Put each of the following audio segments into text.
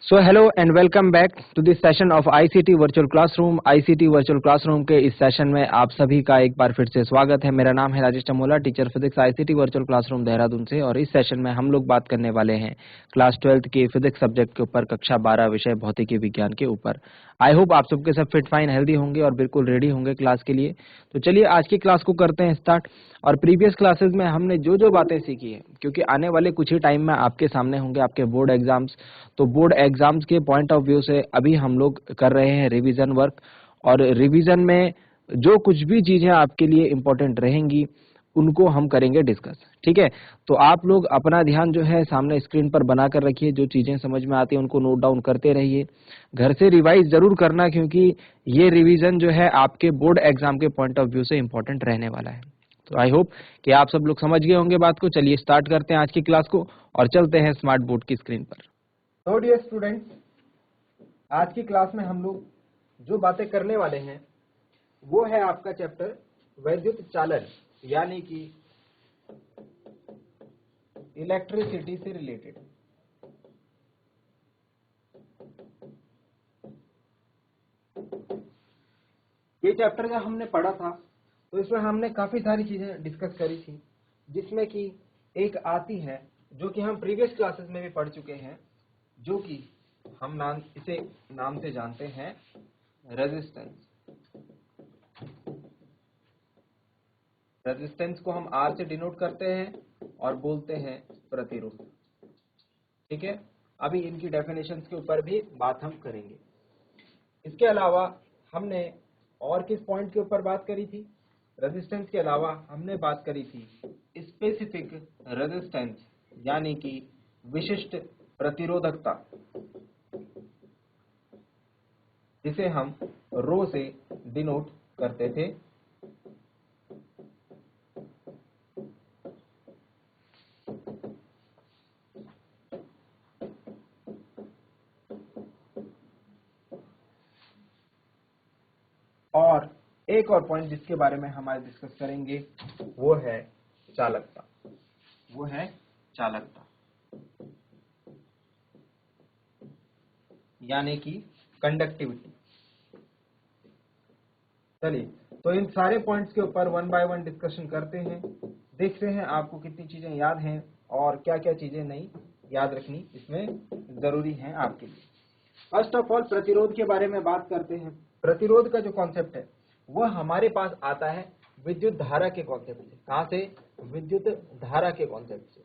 So hello and welcome back to this session of ICT virtual classroom. ICT virtual classroom के इस session में आप सभी का एक बार फिर से स्वागत है। मेरा नाम है Rajesh Chamola, teacher physics ICT virtual classroom Dehradun से। और इस सेशन में हम लोग बात करने वाले हैं क्लास 12th के फिजिक्स सब्जेक्ट के ऊपर, कक्षा 12 विषय भौतिकी विज्ञान के ऊपर। आई होप आप सबके सब फिट फाइन हेल्दी होंगे और बिल्कुल रेडी होंगे क्लास के लिए। तो चलिए आज की क्लास को करते हैं स्टार्ट। और प्रीवियस क्लासेस में हमने जो जो बातें सीखी है, क्योंकि आने वाले कुछ ही टाइम में आपके सामने होंगे आपके बोर्ड एग्जाम्स, तो बोर्ड एग्जाम्स के पॉइंट ऑफ व्यू से अभी हम लोग कर रहे हैं रिवीजन वर्क। और रिवीजन में जो कुछ भी चीजें आपके लिए इंपॉर्टेंट रहेंगी उनको हम करेंगे डिस्कस, ठीक है। तो आप लोग अपना ध्यान जो है सामने स्क्रीन पर बना कर रखिए, जो चीजें समझ में आती है उनको नोट डाउन करते रहिए। घर से रिवाइज जरूर करना, क्योंकि ये रिवीजन जो है आपके बोर्ड एग्जाम के पॉइंट ऑफ व्यू से इंपॉर्टेंट रहने वाला है। तो आई होप कि आप सब लोग समझ गए होंगे बात को। चलिए स्टार्ट करते हैं आज की क्लास को और चलते हैं स्मार्ट बोर्ड की स्क्रीन पर। तो डियर स्टूडेंट्स, आज की क्लास में हम लोग जो बातें करने वाले हैं वो है आपका चैप्टर वैद्युत चालन, यानी कि इलेक्ट्रिसिटी से रिलेटेड। ये चैप्टर जब हमने पढ़ा था तो इसमें हमने काफी सारी चीजें डिस्कस करी थी, जिसमें कि एक आती है जो कि हम प्रीवियस क्लासेस में भी पढ़ चुके हैं, जो कि हम इसे नाम से जानते हैं रेजिस्टेंस। रेजिस्टेंस को हम आर से डिनोट करते हैं और बोलते हैं प्रतिरोध, ठीक है। अभी इनकी डेफिनेशंस के ऊपर भी बात हम करेंगे। इसके अलावा हमने और किस पॉइंट के ऊपर बात करी थी? रेजिस्टेंस के अलावा हमने बात करी थी स्पेसिफिक रेजिस्टेंस, यानी कि विशिष्ट प्रतिरोधकता, जिसे हम रो से डिनोट करते थे। और एक और पॉइंट जिसके बारे में हम आज डिस्कस करेंगे वो है चालकता। वो है चालकता, यानी कि कंडक्टिविटी। चलिए, तो इन सारे पॉइंट्स के ऊपर वन बाय वन डिस्कशन करते हैं, देखते हैं आपको कितनी चीजें याद हैं और क्या क्या चीजें नहीं याद रखनी इसमें जरूरी है आपके लिए। फर्स्ट ऑफ ऑल प्रतिरोध के बारे में बात करते हैं। प्रतिरोध का जो कॉन्सेप्ट है वह हमारे पास आता है विद्युत धारा के कॉन्सेप्ट से। कहां से? विद्युत धारा के कॉन्सेप्ट से,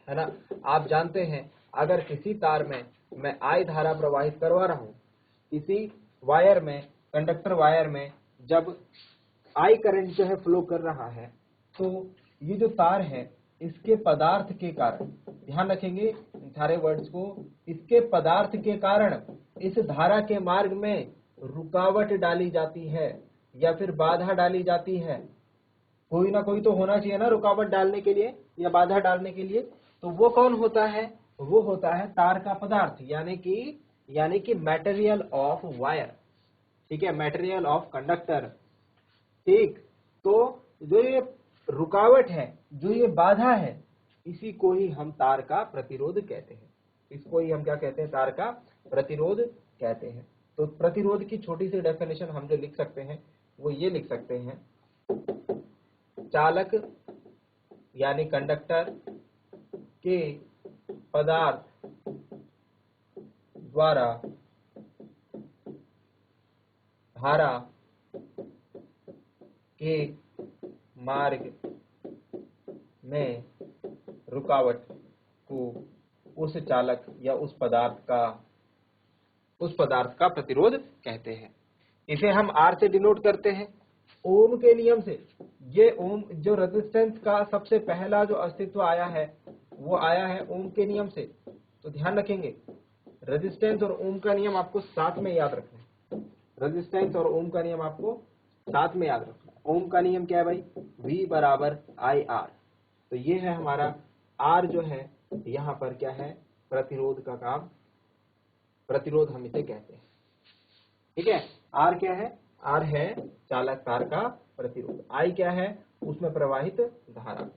है ना। आप जानते हैं अगर किसी तार में मैं आई धारा प्रवाहित करवा रहा हूं, किसी वायर में, कंडक्टर वायर में जब आई करंट जो है फ्लो कर रहा है, तो ये जो तार है इसके पदार्थ के कारण, ध्यान रखेंगे इन सारे वर्ड्स को, इसके पदार्थ के कारण इस धारा के मार्ग में रुकावट डाली जाती है या फिर बाधा डाली जाती है। कोई ना कोई तो होना चाहिए ना रुकावट डालने के लिए या बाधा डालने के लिए। तो वो कौन होता है? वो होता है तार का पदार्थ, यानी कि मटेरियल ऑफ वायर, ठीक है, मटेरियल ऑफ कंडक्टर, ठीक। तो जो ये रुकावट है, जो ये बाधा है, इसी को ही हम तार का प्रतिरोध कहते हैं। इसको ही हम क्या कहते हैं? तार का प्रतिरोध कहते हैं। तो प्रतिरोध की छोटी सी डेफिनेशन हम जो लिख सकते हैं वो ये लिख सकते हैं, चालक यानी कंडक्टर के पदार्थ द्वारा धारा के मार्ग में रुकावट को उस चालक या उस पदार्थ का प्रतिरोध कहते हैं। इसे हम आर से डिनोट करते हैं ओम के नियम से। ये ओम जो रेजिस्टेंस का सबसे पहला जो अस्तित्व आया है वो आया है ओम के नियम से। तो ध्यान रखेंगे रेजिस्टेंस और ओम का नियम आपको साथ में याद रखना है। रेजिस्टेंस और ओम का नियम आपको साथ में याद रखना है। ओम का नियम क्या है भाई? V बराबर आई आर। तो ये है हमारा आर जो है, यहाँ पर क्या है? प्रतिरोध का काम, प्रतिरोध हम इसे कहते हैं, ठीक है। आर क्या है? आर है चालक तार का प्रतिरोध। आई क्या है? उसमें प्रवाहित धारा।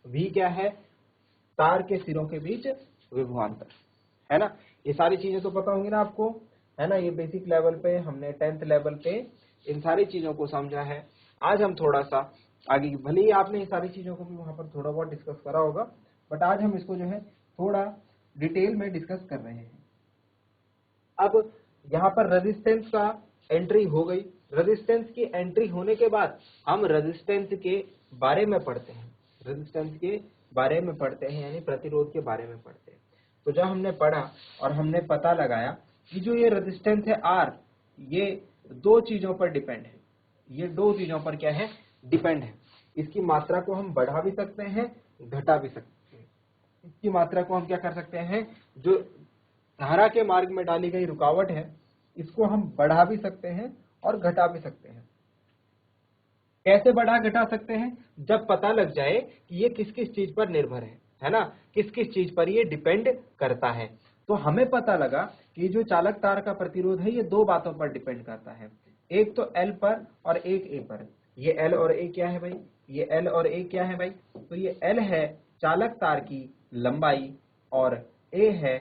वी क्या है? तार के सिरों के बीच विभवांतर। है ना। ये सारी चीजें तो पता होंगी ना आपको, है ना। ये बेसिक लेवल पे हमने 10th लेवल पे इन सारी चीजों को समझा है। आज हम थोड़ा सा आगे, भले ही आपने इन सारी चीजों को भी वहां पर थोड़ा बहुत डिस्कस करा होगा, बट आज हम इसको जो है थोड़ा डिटेल में डिस्कस कर रहे हैं। अब यहाँ पर रेजिस्टेंस का एंट्री हो गई। रेजिस्टेंस की एंट्री होने के बाद हम रेजिस्टेंस के बारे में पढ़ते हैं, रेजिस्टेंस के बारे में पढ़ते हैं, यानी प्रतिरोध के बारे में पढ़ते हैं। तो जब हमने पढ़ा और हमने पता लगाया कि जो ये रेजिस्टेंस है R, ये दो चीजों पर डिपेंड है। ये दो चीजों पर क्या है, डिपेंड है। इसकी मात्रा को हम बढ़ा भी सकते हैं, घटा भी सकते हैं। इसकी मात्रा को हम क्या कर सकते हैं, जो धारा के मार्ग में डाली गई रुकावट है, इसको हम बढ़ा भी सकते हैं और घटा भी सकते हैं। कैसे बढ़ा घटा सकते हैं, जब पता लग जाए कि ये किस किस चीज पर निर्भर है ना, किस किस चीज पर ये डिपेंड करता है। तो हमें पता लगा कि जो चालक तार का प्रतिरोध है ये दो बातों पर डिपेंड करता है, एक तो L पर और एक A पर। ये L और A क्या है भाई, ये L और A क्या है भाई, तो ये L है चालक तार की लंबाई और A है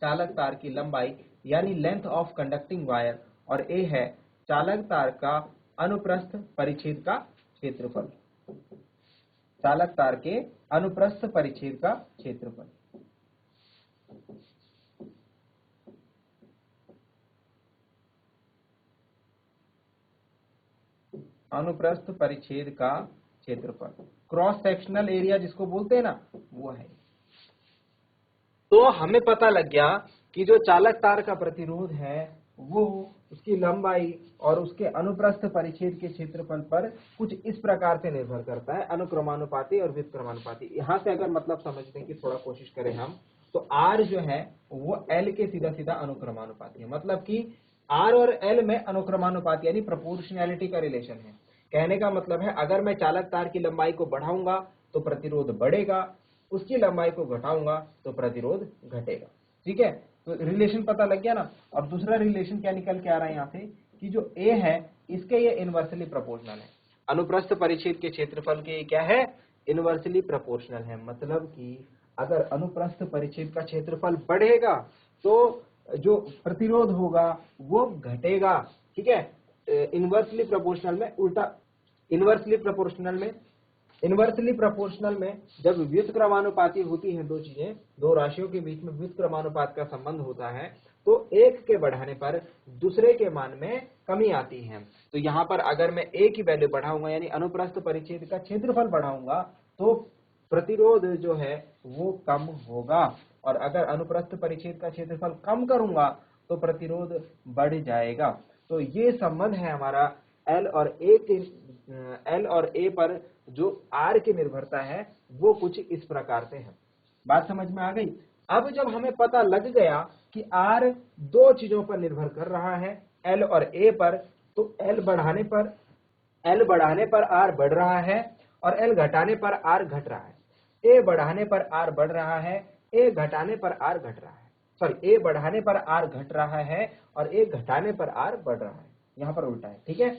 चालक तार की लंबाई यानी लेंथ ऑफ कंडक्टिंग वायर, और A है चालक तार का अनुप्रस्थ परिच्छेद का क्षेत्रफल, चालक तार के अनुप्रस्थ परिच्छेद का क्षेत्रफल। अनुप्रस्थ परिच्छेद का क्षेत्रफल, क्रॉस सेक्शनल एरिया जिसको बोलते हैं ना, वो है। तो हमें पता लग गया कि जो चालक तार का प्रतिरोध है वो उसकी लंबाई और उसके अनुप्रस्थ परिच्छेद के क्षेत्रफल पर कुछ इस प्रकार से निर्भर करता है, अनुक्रमानुपाती और व्युत्क्रमानुपाती। यहां से अगर मतलब समझने की थोड़ा कोशिश करें हम, तो R जो है वो L के सीधा सीधा अनुक्रमानुपाती है। मतलब कि R और L में अनुक्रमानुपाती यानी प्रोपोर्शनैलिटी का रिलेशन है। कहने का मतलब है अगर मैं चालक तार की लंबाई को बढ़ाऊंगा तो प्रतिरोध बढ़ेगा, उसकी लंबाई को घटाऊंगा तो प्रतिरोध घटेगा। ठीक है, तो रिलेशन पता लग गया ना। अब दूसरा रिलेशन क्या निकल के आ रहा है यहाँ से, कि जो A है इसके ये इनवर्सली प्रोपोर्शनल है, अनुप्रस्थ परिच्छेद के क्षेत्रफल के क्या है, इनवर्सली प्रोपोर्शनल है। मतलब कि अगर अनुप्रस्थ परिच्छेद का क्षेत्रफल बढ़ेगा तो जो प्रतिरोध होगा वो घटेगा। ठीक है, इनवर्सली प्रोपोर्शनल में उल्टा, इनवर्सली प्रोपोर्शनल में जब व्युत्क्रमानुपाती होती हैं दो चीजें, दो राशियों के बीच में व्युत्क्रमानुपात का संबंध होता है, तो एक के बढ़ाने पर दूसरे के मान में कमी आती है। तो यहाँ पर अगर मैं A की वैल्यू बढ़ाऊंगा यानी अनुप्रस्थ परिच्छेद का क्षेत्रफल बढ़ाऊंगा तो प्रतिरोध जो है वो कम होगा, और अगर अनुप्रस्थ परिच्छेद का क्षेत्रफल कम करूंगा तो प्रतिरोध बढ़ जाएगा। तो ये संबंध है हमारा L और A पर जो R की निर्भरता है वो कुछ इस प्रकार से है। बात समझ में आ गई। अब जब हमें पता लग गया कि R दो चीजों पर निर्भर कर रहा है, L और A पर, तो L बढ़ाने पर R बढ़ रहा है और L घटाने पर R घट रहा है। A बढ़ाने पर R बढ़ रहा है, A घटाने पर R घट रहा है। सॉरी, A बढ़ाने पर R घट रहा है और A घटाने पर R बढ़ रहा है। यहाँ पर उल्टा है। ठीक है,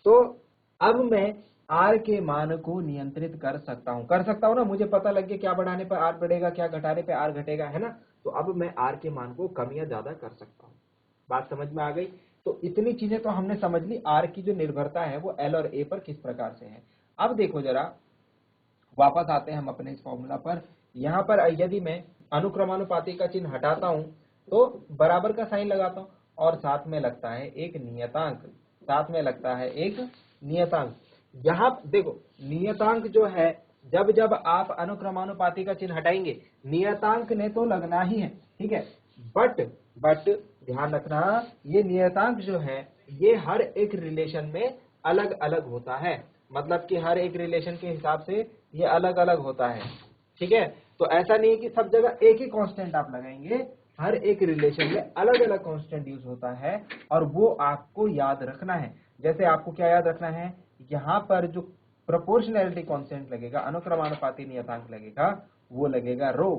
तो अब मैं R के मान को नियंत्रित कर सकता हूं ना। मुझे पता लग गया क्या बढ़ाने पर R बढ़ेगा, क्या घटाने पर R घटेगा, है ना। तो अब मैं R के मान को कम या ज्यादा कर सकता हूं। बात समझ में आ गई। तो इतनी चीजें तो हमने समझ ली, R की जो निर्भरता है वो L और A पर किस प्रकार से है। अब देखो जरा, वापस आते हैं हम अपने इस फॉर्मूला पर। यहाँ पर यदि मैं अनुक्रमानुपाती का चिन्ह हटाता हूं तो बराबर का साइन लगाता हूं और साथ में लगता है एक नियतांक, यहाँ देखो नियतांक जो है, जब जब आप अनुक्रमानुपाती का चिन्ह हटाएंगे नियतांक ने तो लगना ही है। ठीक है, बट ध्यान रखना, ये नियतांक जो है ये हर एक रिलेशन में अलग अलग होता है। मतलब कि हर एक रिलेशन के हिसाब से ये अलग अलग होता है। ठीक है, तो ऐसा नहीं है कि सब जगह एक ही कांस्टेंट आप लगाएंगे, हर एक रिलेशन में अलग अलग कांस्टेंट यूज होता है और वो आपको याद रखना है। जैसे आपको क्या याद रखना है, यहाँ पर जो प्रोपोर्शनैलिटी कांस्टेंट लगेगा, अनुक्रमानुपाती नियतांक लगेगा, वो लगेगा रो।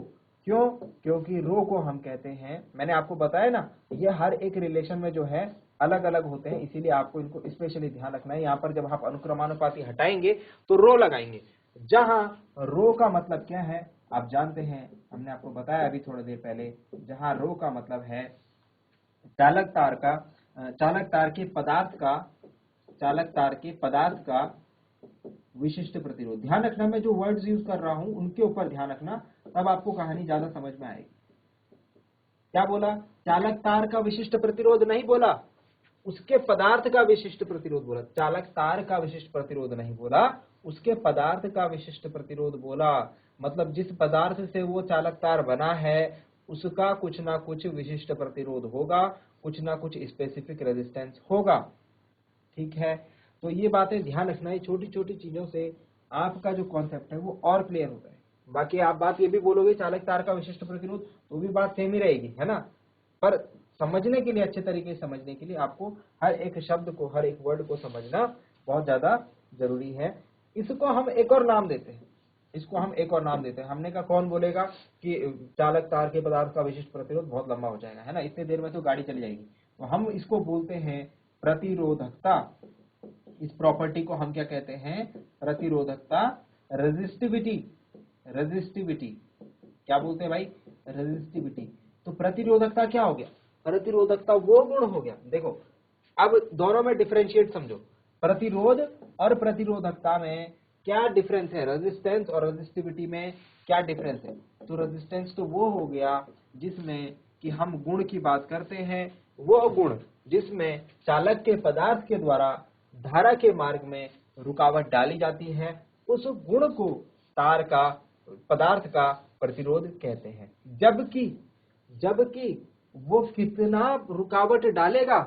क्यों? क्योंकि रो को हम कहते हैं, मैंने आपको बताया ना, ये हर एक रिलेशन में जो है अलग अलग होते हैं, इसीलिए आपको इनको स्पेशली ध्यान रखना है। यहाँ पर जब आप अनुक्रमानुपाती हटाएंगे तो रो लगाएंगे, जहां रो का मतलब क्या है, आप जानते हैं, हमने आपको बताया अभी थोड़ी देर पहले, जहां रो का मतलब है चालक तार के पदार्थ का विशिष्ट प्रतिरोध। ध्यान रखना, मैं जो वर्ड्स यूज कर रहा हूं उनके ऊपर ध्यान रखना, तब आपको कहानी ज्यादा समझ में आएगी। क्या बोला? चालक तार का विशिष्ट प्रतिरोध नहीं बोला, उसके पदार्थ का विशिष्ट प्रतिरोध बोला। चालक तार का विशिष्ट प्रतिरोध नहीं बोला, उसके पदार्थ का विशिष्ट प्रतिरोध बोला। मतलब जिस पदार्थ से वो चालक तार बना है उसका कुछ ना कुछ विशिष्ट प्रतिरोध होगा, कुछ ना कुछ स्पेसिफिक रेजिस्टेंस होगा। ठीक है, तो ये बातें ध्यान रखना है। छोटी छोटी चीजों से आपका जो कॉन्सेप्ट है वो और क्लियर होता है। बाकी आप बात ये भी बोलोगे चालक तार का विशिष्ट प्रतिरोध, तो भी बात सेम ही रहेगी, है ना। पर समझने के लिए, अच्छे तरीके से समझने के लिए आपको हर एक शब्द को, हर एक वर्ड को समझना बहुत ज्यादा जरूरी है। इसको हम एक और नाम देते हैं, हमने कहा कौन बोलेगा कि चालक तार के पदार्थ का विशिष्ट प्रतिरोध, बहुत लंबा हो जाएगा, है ना, इतने देर में तो गाड़ी चली जाएगी। तो हम इसको बोलते हैं प्रतिरोधकता। इस प्रॉपर्टी को हम क्या कहते हैं? प्रतिरोधकता, रेजिस्टिविटी। क्या बोलते हैं भाई? रेजिस्टिविटी। तो प्रतिरोधकता क्या हो गया? प्रतिरोधकता वो गुण हो गया। देखो, अब दोनों में डिफरेंशिएट समझो, प्रतिरोध और प्रतिरोधकता में क्या डिफरेंस है, रेजिस्टेंस और रेजिस्टिविटी में क्या डिफरेंस है। तो रेजिस्टेंस तो वो हो गया जिसमें कि हम गुण की बात करते हैं, वो गुण जिसमें चालक के पदार्थ के द्वारा धारा के मार्ग में रुकावट डाली जाती है, उस गुण को तार का, पदार्थ का प्रतिरोध कहते हैं। जबकि वो कितना रुकावट डालेगा,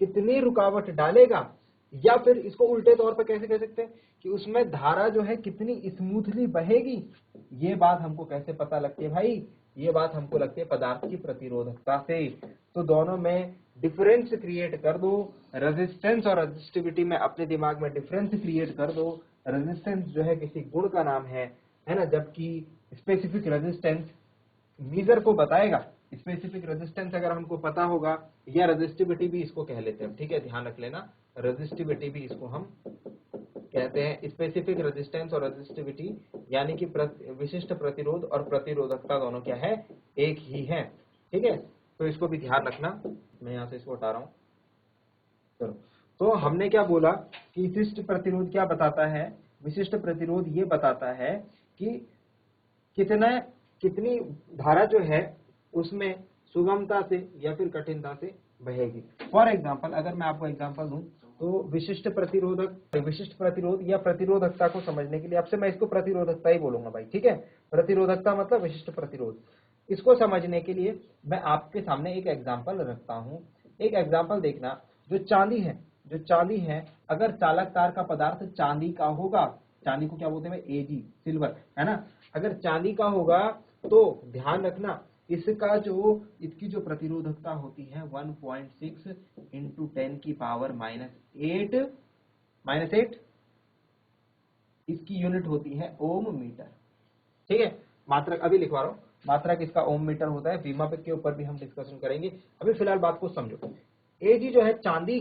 कितनी रुकावट डालेगा, या फिर इसको उल्टे तौर पर कैसे कह सकते हैं कि उसमें धारा जो है कितनी स्मूथली बहेगी, ये बात हमको कैसे पता लगती है भाई? ये बात हमको लगती है पदार्थ की प्रतिरोधकता से। तो दोनों में डिफरेंस क्रिएट कर दो, रेजिस्टेंस और रेजिस्टिविटी में अपने दिमाग में डिफरेंस क्रिएट कर दो। रेजिस्टेंस जो है किसी गुण का नाम है ना, जबकि स्पेसिफिक रेजिस्टेंस मीजर को बताएगा। स्पेसिफिक रेजिस्टेंस अगर हमको पता होगा, या रेजिस्टिविटी भी इसको कह लेते हैं, ठीक है, ध्यान रख लेना, रेजिस्टिविटी भी इसको हम कहते हैं। स्पेसिफिक रेजिस्टेंस और रेजिस्टिविटी यानी कि विशिष्ट प्रतिरोध और प्रतिरोधकता दोनों क्या है? एक ही है। ठीक है, तो इसको भी ध्यान रखना। मैं यहां से इसको हटा रहा हूं। चलो, तो हमने क्या बोला कि विशिष्ट प्रतिरोध क्या बताता है? विशिष्ट प्रतिरोध ये बताता है कि कितनी धारा जो है उसमें सुगमता से या फिर कठिनता से बहेगी। फॉर एग्जाम्पल, अगर मैं आपको एग्जाम्पल दूं, तो विशिष्ट प्रतिरोध या प्रतिरोधकता को समझने के लिए, आपसे मैं इसको प्रतिरोधकता ही बोलूंगा भाई, ठीक है। प्रतिरोधकता मतलब विशिष्ट प्रतिरोध। इसको समझने के लिए मैं आपके सामने एक एग्जाम्पल रखता हूं। एक एग्जाम्पल देखना, जो चांदी है, अगर चालक तार का पदार्थ चांदी का होगा, चांदी को क्या बोलते हैं? एजी, सिल्वर, है ना। अगर चांदी का होगा तो ध्यान रखना, इसकी जो प्रतिरोधकता होती है 1.6 इंटू 10 की पावर -8, इसकी यूनिट होती है ओम मीटर। ठीक है, मात्रक अभी लिखवा रहा हूं, मात्रक इसका ओम मीटर होता है। बीमापिक के ऊपर भी हम डिस्कशन करेंगे, अभी फिलहाल बात को समझो। एजी जो है चांदी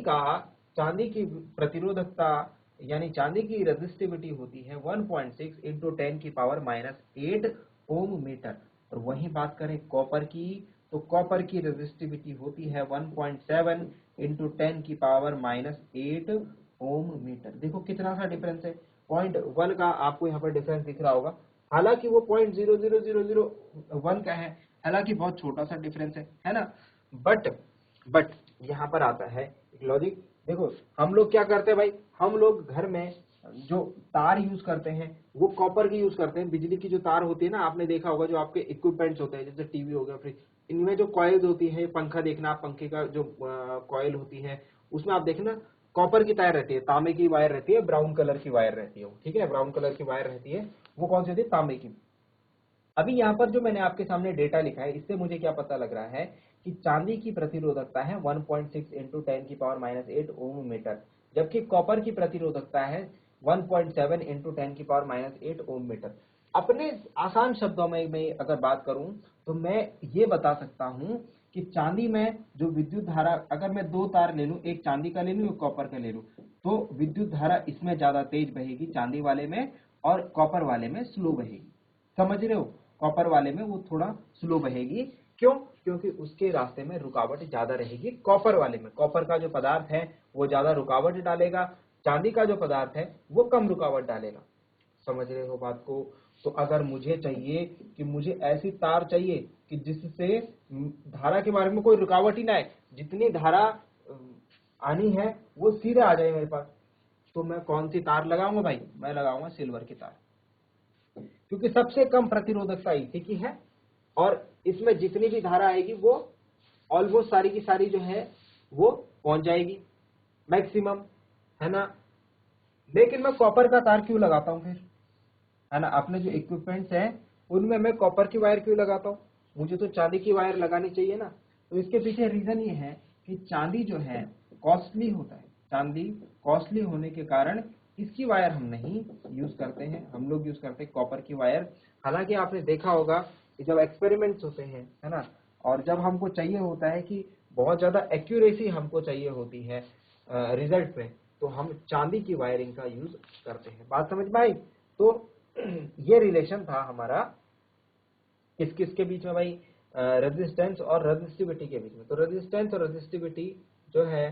की प्रतिरोधकता यानी चांदी की रेजिस्टिविटी होती है 1.6 इंटू 10 की पावर -8 ओम मीटर। और वहीं बात करें कॉपर की, तो कॉपर की रेजिस्टिविटी होती है 1.7 इंटू 10 की पावर -8 ओम मीटर। देखो कितना सा डिफरेंस है, 0.1 का आपको यहाँ पर डिफरेंस दिख रहा होगा। हालांकि वो 0.00001 का है, हालांकि बहुत छोटा सा डिफरेंस है ना। बट यहाँ पर आता है एक लॉजिक। देखो, हम लोग क्या करते हैं भाई, हम लोग घर में जो तार यूज करते हैं वो कॉपर की यूज करते हैं। बिजली की जो तार होती है ना, आपने देखा होगा, जो आपके इक्विपमेंट्स होते हैं जैसे टीवी हो गया, फ्रिज, इनमें जो कॉइल्स होती है, पंखा देखना, पंखे का जो कॉइल होती है उसमें आप देखना कॉपर की तार रहती है, तांबे की वायर रहती है, ब्राउन कलर की वायर रहती है, ठीक है, ब्राउन कलर की वायर रहती है। वो कौन सी होती है? तांबे की। अभी यहाँ पर जो मैंने आपके सामने डेटा लिखा है, इससे मुझे क्या पता लग रहा है कि चांदी की प्रतिरोधकता है 1.6 इंटू 10 की पावर -8 ओम मीटर, जबकि कॉपर की प्रतिरोधकता है 1.7 इंटू 10 की पावर -8 ओम मीटर। अपने आसान शब्दों में मैं अगर बात करूं तो मैं ये बता सकता हूं कि चांदी में जो विद्युत धारा, अगर मैं दो तार ले लूं, एक चांदी का ले लूं, एक कॉपर का ले लूं, तो विद्युत धारा इसमें ज्यादा तेज बहेगी चांदी वाले में, और कॉपर वाले में स्लो बहेगी। समझ रहे हो, कॉपर वाले में वो थोड़ा स्लो बहेगी। क्यों? क्योंकि उसके रास्ते में रुकावट ज्यादा रहेगी कॉपर वाले में। कॉपर का जो पदार्थ है वो ज्यादा रुकावट डालेगा, चांदी का जो पदार्थ है वो कम रुकावट डालेगा। समझ रहे हो बात को? तो अगर मुझे चाहिए कि मुझे ऐसी तार चाहिए कि जिससे धारा के बारे में कोई रुकावट ही ना आए, जितनी धारा आनी है वो सीधे आ जाए मेरे पास, तो मैं कौन सी तार लगाऊंगा भाई? मैं लगाऊंगा सिल्वर की तार, क्योंकि सबसे कम प्रतिरोधकता इसी की है और इसमें जितनी भी धारा आएगी वो ऑलमोस्ट सारी की सारी जो है वो पहुंच जाएगी मैक्सिमम, है ना। लेकिन मैं कॉपर का तार क्यों लगाता हूं फिर, है ना? अपने जो इक्विपमेंट्स हैं उनमें मैं कॉपर की वायर क्यों लगाता हूं? मुझे तो चांदी की वायर लगानी चाहिए ना। तो इसके पीछे रीजन ये है कि चांदी जो है कॉस्टली होता है, चांदी कॉस्टली होने के कारण इसकी वायर हम नहीं यूज करते हैं, हम लोग यूज करते हैं कॉपर की वायर। हालांकि आपने देखा होगा कि जब एक्सपेरिमेंट्स होते हैं, है ना, और जब हमको चाहिए होता है कि बहुत ज्यादा एक्यूरेसी हमको चाहिए होती है रिजल्ट में, तो हम चांदी की वायरिंग का यूज करते हैं। बात समझ में आई? तो ये रिलेशन था हमारा किस किस के बीच में भाई? रेजिस्टेंस और रेजिस्टिविटी के बीच में। तो रेजिस्टेंस और रेजिस्टिविटी जो है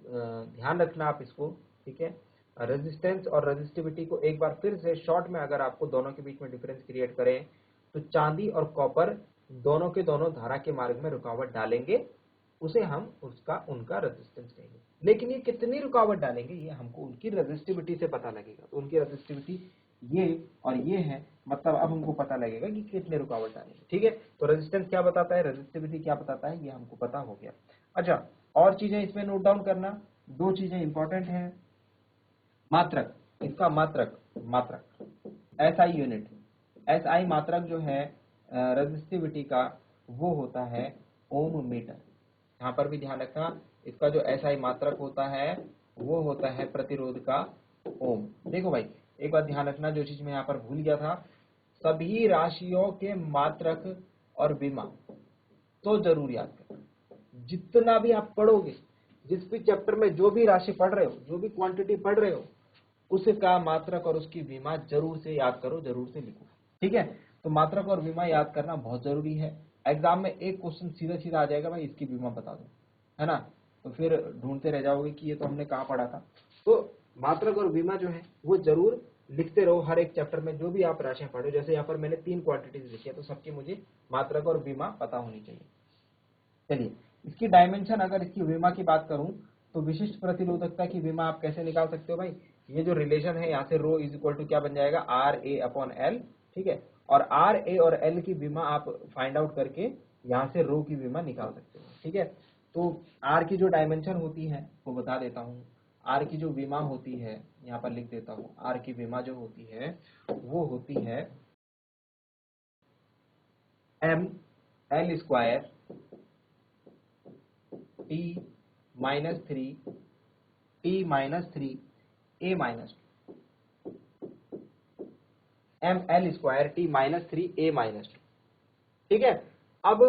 ध्यान रखना आप इसको, ठीक है। रेजिस्टेंस और रेजिस्टिविटी को एक बार फिर से शॉर्ट में अगर आपको दोनों के बीच में डिफरेंस क्रिएट करें तो चांदी और कॉपर दोनों के दोनों धारा के मार्ग में रुकावट डालेंगे, उसे हम उनका रेजिस्टेंस कहेंगे। लेकिन ये कितनी रुकावट डालेंगे ये हमको उनकी रेजिस्टिविटी से पता लगेगा। तो उनकी रेजिस्टिविटी ये और ये है, मतलब अब हमको पता लगेगा कि कितने रुकावट डालेंगे, ठीक है। तो रेजिस्टेंस क्या बताता है, रेजिस्टिविटी क्या बताता है, ये हमको पता हो गया। अच्छा, और चीजें इसमें नोट डाउन करना, दो चीजें इंपॉर्टेंट हैं। मात्रक, इसका मात्रक, एसआई यूनिट, एसआई मात्रक जो है रेजिस्टिविटी का वो होता है ओम मीटर। यहाँ पर भी ध्यान रखना, इसका जो एसआई मात्रक होता है वो होता है प्रतिरोध का ओम। देखो भाई एक बात ध्यान रखना, जो चीज मैं यहाँ पर भूल गया था, सभी राशियों के मात्रक और विमा तो जरूर याद करना। जितना भी आप पढ़ोगे, जिस भी चैप्टर में जो भी राशि पढ़ रहे हो, जो भी क्वांटिटी पढ़ रहे हो, उसका मात्रक और उसकी विमा जरूर से याद करो, जरूर से लिखो, ठीक है। तो मात्रक और विमा याद करना बहुत जरूरी है। एग्जाम में एक क्वेश्चन सीधा सीधा आ जाएगा, भाई इसकी विमा बता दो, है ना, तो फिर ढूंढते रह जाओगे कि ये तो हमने कहाँ पढ़ा था। तो मात्रक और विमा जो है वो जरूर लिखते रहो हर एक चैप्टर में, जो भी आप राशियां पढ़ो। जैसे यहाँ पर मैंने 3 क्वांटिटीज लिखी है, तो सबकी मुझे मात्रक और विमा पता होनी चाहिए। चलिए, इसकी डायमेंशन, अगर इसकी विमा की बात करूं तो विशिष्ट प्रतिरोधकता की विमा आप कैसे निकाल सकते हो भाई? ये जो रिलेशन है यहाँ से रो इज इक्वल टू क्या बन जाएगा, आर ए अपॉन एल, ठीक है। और आर ए और एल की विमा आप फाइंड आउट करके यहाँ से रो की विमा निकाल सकते हो, ठीक है। तो आर की जो डायमेंशन होती है वो बता देता हूँ। आर की जो विमा होती है यहाँ पर लिख देता हूँ, आर की विमा जो होती है वो होती है M L square T minus 3 T minus 3 A minus 2, M L square T minus 3 A minus 2, ठीक है। अब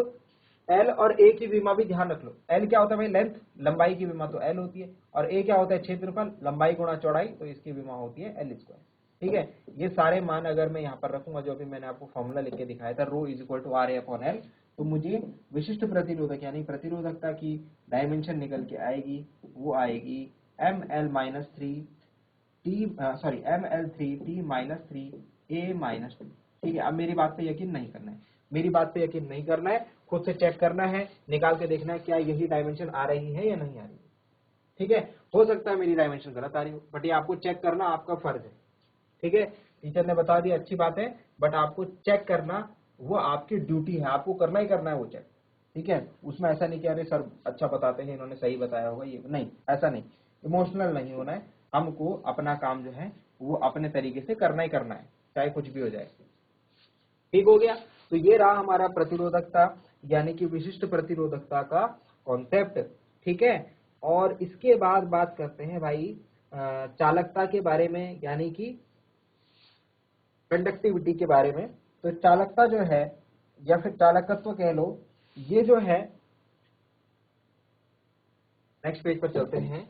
एल और ए की विमा भी ध्यान रख लो। एल क्या होता है भाई? लेंथ, लंबाई की विमा तो एल होती है। और ए क्या होता है? क्षेत्रफल, लंबाई गुणा चौड़ाई, तो इसकी विमा होती है एल स्क्वायर, ठीक है। ये सारे मान अगर मैं यहाँ पर रखूंगा, जो अभी मैंने आपको फॉर्मूला लिख के दिखाया था, rho is equal to R A upon L, तो मुझे विशिष्ट प्रतिरोधक यानी प्रतिरोधकता की डायमेंशन निकल के आएगी, वो आएगी M L minus 3 T, sorry M L 3 T minus 3 A minus 2, ठीक है। अब मेरी बात पे यकीन नहीं करना है, मेरी बात पे यकीन नहीं करना है, खुद से चेक करना है, निकाल के देखना है क्या यही डायमेंशन आ रही है या नहीं आ रही है, ठीक है। हो सकता है मेरी डायमेंशन गलत आ रही हो, बट ये आपको चेक करना आपका फर्ज है, ठीक है। टीचर ने बता दिया, अच्छी बात है, बट आपको चेक करना वो आपकी ड्यूटी है, आपको करना ही करना है वो चेक, ठीक है। उसमें ऐसा नहीं कि अरे सर अच्छा बताते हैं, इन्होंने सही बताया होगा, ये नहीं, ऐसा नहीं, इमोशनल नहीं होना है। हमको अपना काम जो है वो अपने तरीके से करना ही करना है, चाहे कुछ भी हो जाए, ठीक हो गया। तो ये रहा हमारा प्रतिरोधकता यानी कि विशिष्ट प्रतिरोधकता का कॉन्सेप्ट, ठीक है। और इसके बाद बात करते हैं भाई चालकता के बारे में, यानी कि कंडक्टिविटी के बारे में। तो चालकता जो है या फिर चालकत्व कह लो, ये जो है, नेक्स्ट पेज पर चलते हैं।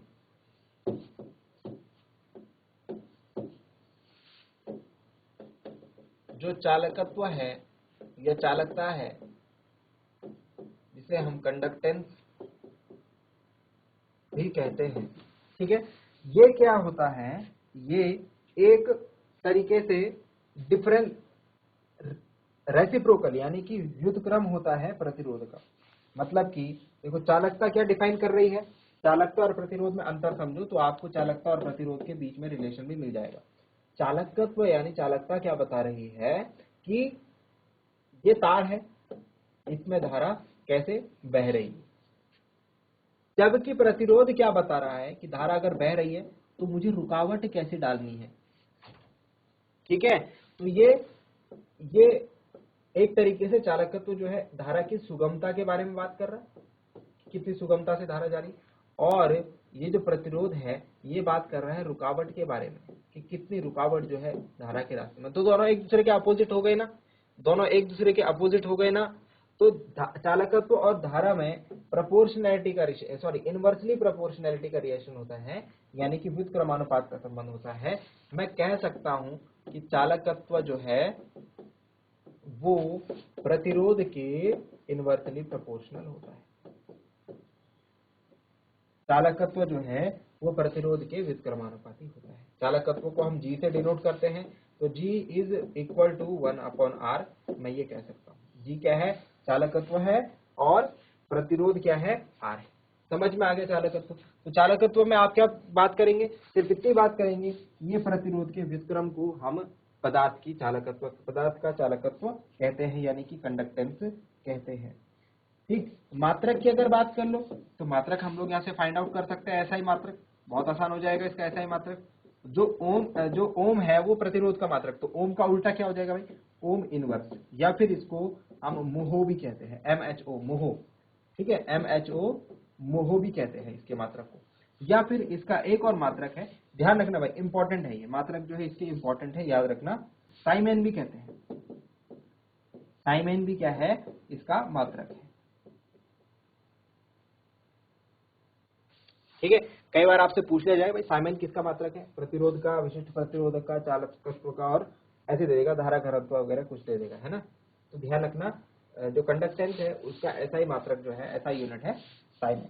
जो चालकत्व है या चालकता है, जिसे हम कंडक्टेंस भी कहते हैं, ठीक है, ये क्या होता है, ये एक तरीके से डिफरेंस रेसिप्रोकल यानी कि व्युत्क्रम होता है प्रतिरोध का। मतलब कि देखो चालकता क्या डिफाइन कर रही है, चालकता और प्रतिरोध में अंतर समझो तो आपको चालकता और प्रतिरोध के बीच में रिलेशन भी मिल जाएगा। चालकत्व यानी चालकता क्या बता रही है कि ये तार है, इसमें धारा कैसे बह रही है, जबकि प्रतिरोध क्या बता रहा है कि धारा अगर बह रही है तो मुझे रुकावट कैसे डालनी है। ठीक है, तो ये एक तरीके से चालकत्व जो है धारा की सुगमता के बारे में बात कर रहा है, कितनी सुगमता से धारा जा रही, और ये जो प्रतिरोध है ये बात कर रहा है रुकावट के बारे में कि कितनी रुकावट जो है धारा के रास्ते में। तो दोनों एक दूसरे के अपोजिट हो गए ना, दोनों एक दूसरे के अपोजिट हो गए ना। तो चालकत्व और धारा में प्रोपोर्शनैलिटी का इनवर्सली प्रोपोर्शनैलिटी का रिलेशन होता है, यानी कि व्युत्क्रमानुपात का संबंध होता है। मैं कह सकता हूं कि चालकत्व जो है वो प्रतिरोध के इनवर्सली प्रोपोर्शनल होता है। चालकत्व जो है वो प्रतिरोध के व्युत्क्रमानुपाती होता है। चालकत्व को हम G से डिनोट करते हैं, तो G is equal to 1/R। मैं ये कह सकता हूँ G क्या है, चालकत्व है, और प्रतिरोध क्या है, R है। समझ में आ गया चालकत्व। तो चालकत्व में आप क्या बात करेंगे, सिर्फ इतनी बात करेंगे, ये प्रतिरोध के व्युत्क्रम को हम पदार्थ का चालकत्व कहते हैं, यानी कि कंडक्टेंस कहते हैं। ठीक, मात्रक की अगर बात कर लो तो मात्रक हम लोग यहाँ से फाइंड आउट कर सकते हैं। ऐसा ही मात्रक बहुत आसान हो जाएगा इसका। ऐसा ही मात्रक जो ओम है वो प्रतिरोध का मात्रक, तो ओम का उल्टा क्या हो जाएगा भाई, ओम इनवर्स, या फिर इसको हम मोहो भी कहते हैं, MHO मोहो। ठीक है, MHO मोहो भी कहते हैं इसके मात्रक को। या फिर इसका एक और मात्रक है, ध्यान रखना भाई, इंपॉर्टेंट है ये मात्रक जो है, इसके इंपॉर्टेंट है, याद रखना, साइमेन भी कहते हैं। साइमेन भी क्या है, इसका मात्रक है। ठीक है, कई बार आपसे पूछ लिया जाए भाई साइमेन किसका मात्रक है, प्रतिरोध का, विशिष्ट प्रतिरोधक का, चालकत्व का, और ऐसे दे देगा, धारा घनत्व वगैरह कुछ दे देगा, है ना। तो ध्यान रखना, जो कंडक्टेंस है उसका ऐसा ही मात्रक जो है, ऐसा यूनिट है साइमेन।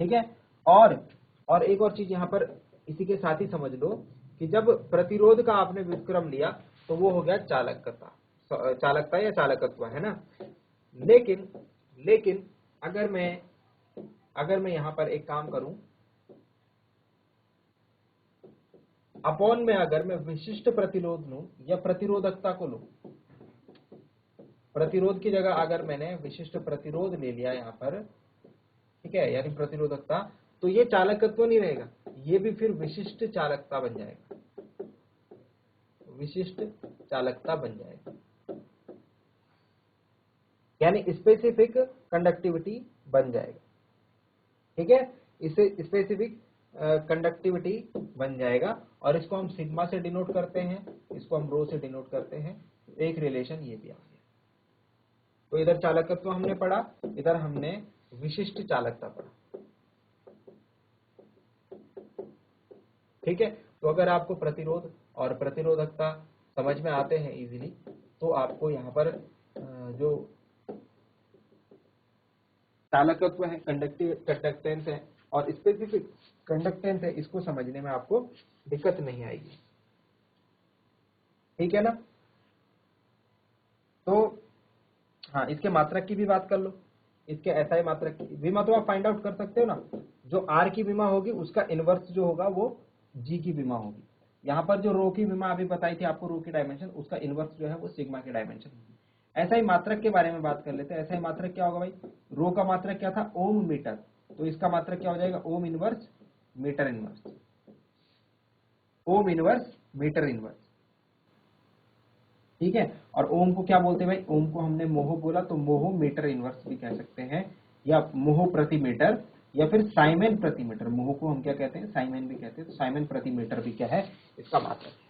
ठीक है, और एक और चीज यहाँ पर इसी के साथ ही समझ लो कि जब प्रतिरोध का आपने व्युत्क्रम लिया तो वो हो गया चालकता या चालकत्व, है ना। लेकिन अगर मैं यहां पर एक काम करूं, अपॉन में अगर मैं विशिष्ट प्रतिरोध लूं या प्रतिरोधकता को लूं, प्रतिरोध की जगह अगर मैंने विशिष्ट प्रतिरोध ले लिया यहां पर, ठीक है, यानी प्रतिरोधकता, तो ये चालकत्व नहीं रहेगा, ये भी फिर विशिष्ट चालकता बन जाएगा, विशिष्ट चालकता बन जाएगा, यानी स्पेसिफिक कंडक्टिविटी बन जाएगा। ठीक है, इसे स्पेसिफिक कंडक्टिविटी बन जाएगा, और इसको हम सिग्मा से डिनोट करते हैं, इसको हम रो से डिनोट करते हैं। एक रिलेशन ये भी आ गया। तो इधर चालकत्व हमने पढ़ा, इधर हमने विशिष्ट चालकता पढ़ा। ठीक है, तो अगर आपको प्रतिरोध और प्रतिरोधकता समझ में आते हैं इजीली, तो आपको यहाँ पर जो चालकत्व है, कंडक्टेंस है, और स्पेसिफिक कंडक्टेंस है, इसको समझने में आपको दिक्कत नहीं आएगी। ठीक है ना। तो हाँ, इसके मात्रक की भी बात कर लो, इसके SI मात्रक की विमा तो आप फाइंड आउट कर सकते हो ना। जो R की विमा होगी उसका इनवर्स जो होगा वो G की विमा होगी। यहाँ पर जो रो की विमा अभी बताई थी आपको, रो की डायमेंशन, उसका इनवर्स जो है वो सिग्मा की डायमेंशन होगी। ऐसा ही मात्रक के बारे में बात कर लेते हैं। ऐसा ही मात्रक क्या होगा भाई, रो का मात्रक क्या था, ओम मीटर, तो इसका मात्रक क्या हो जाएगा, ohm inverse metre inverse, ohm inverse metre inverse. ठीक है, और ओम को क्या बोलते हैं भाई, ओम को हमने मोहो बोला, तो मोहो मीटर इनवर्स भी कह सकते हैं, या मोहो प्रति मीटर, या फिर साइमेन प्रति मीटर। मोहो को हम क्या कहते हैं, साइमेन भी कहते हैं, तो साइमेन प्रति मीटर भी क्या है, इसका मात्रक है।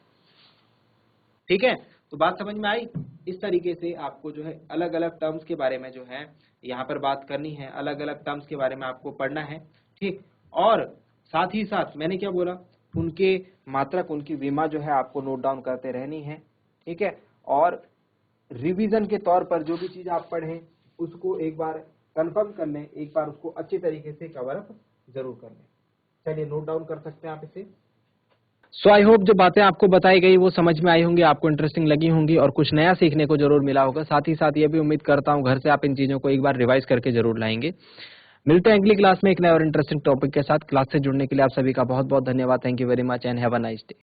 ठीक है, तो बात समझ में आई। इस तरीके से आपको जो है अलग अलग टर्म्स के बारे में जो है यहाँ पर बात करनी है, अलग अलग टर्म्स के बारे में आपको पढ़ना है। ठीक, और साथ ही साथ मैंने क्या बोला उनके मात्रक, उनकी विमा जो है आपको नोट डाउन करते रहनी है, ठीक है। और रिवीजन के तौर पर जो भी चीज आप पढ़ें उसको एक बार कंफर्म कर लें, एक बार उसको अच्छी तरीके से कवर अप जरूर कर लें। चलिए नोट डाउन कर सकते हैं आप इसे। सो आई होप जो बातें आपको बताई गई वो समझ में आई होंगी, आपको इंटरेस्टिंग लगी होंगी और कुछ नया सीखने को जरूर मिला होगा। साथ ही साथ ये भी उम्मीद करता हूँ घर से आप इन चीजों को एक बार रिवाइज करके जरूर लाएंगे। मिलते हैं अगली क्लास में एक नए और इंटरेस्टिंग टॉपिक के साथ। क्लास से जुड़ने के लिए आप सभी का बहुत बहुत धन्यवाद। Thank you very much and have a nice day.